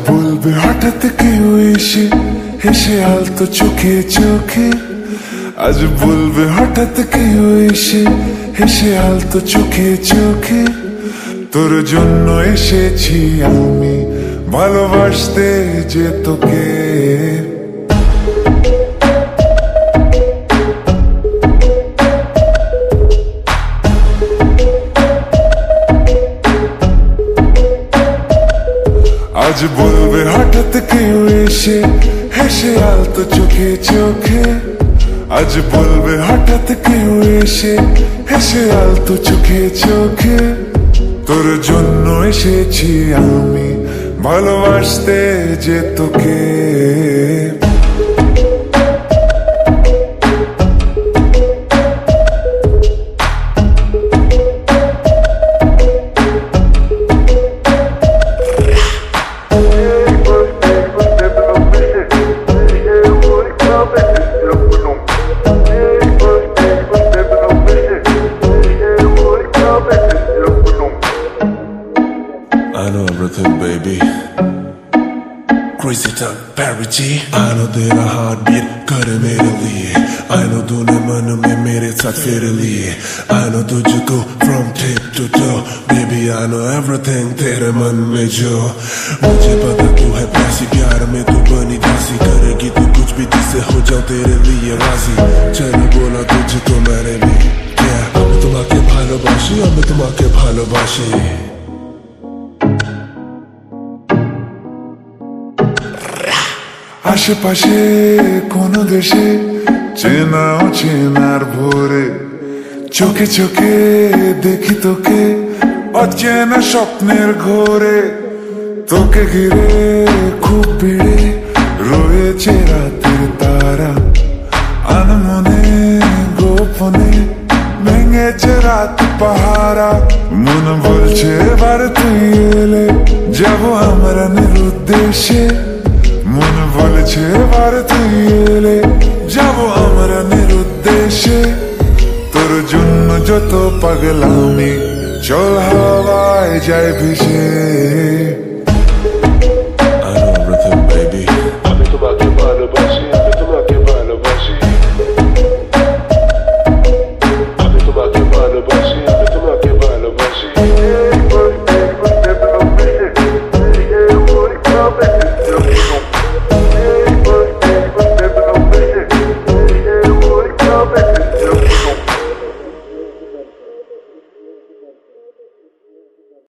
বলবে হঠাৎ কেউ এসে হেসে আলতো চোখে চোখে, আজ বলবে হঠাৎ কেউ এসে হেসে আলতো চোখে চোখে, তোর জন্য এসেছি আমি ভালোবাসতে যে তোকে। আজ বলবে হঠাৎ কেউ এসে হেসে আলতো চোখে চোখে, আজ বলবে হঠাৎ কেউ এসে হেসে আলতো চোখে চোখে, তোর জন্য এসেছি আমি ভালোবাসতে যে তোকে। I know everything, baby. Crazy time, Barry G. I know तेरा heartbeat करे मेरे लिए. I know तूने मन में मेरे साथ फेर लिए. I know तुझको from tip to toe, baby. I know everything तेरे मन में जो. मुझे पता तू है प्यासी, प्यार में तू बनी दासी, करेगी तू कुछ भी जिससे हो जाऊं तेरे लिए राजी. चलो बोला तुझको मैंने भी, yeah. আমি তোমাকে ভালোবাসি, আমি তোমাকে ভালোবাসি. আশেপাশে কোন দেশে চেনা অচেনার ভোরে, চোখে চোখে দেখি তোকে অচেনা স্বপ্নের ঘোরে, তোকে ঘিরে খুব ভিড়ে রয়েছে রাতের তারা, আনমনে গোপনে ভেঙেছে রাত পাহারা, মন বলছে এবার তুই এলে যাবো আমরা নিরুদ্দেশে, মন বলছে এবার তুই এলে যাবো আমরা নিরুদ্দেশে, তোর জন্য যত পাগলামি চল হাওয়ায় যায় ভেসে।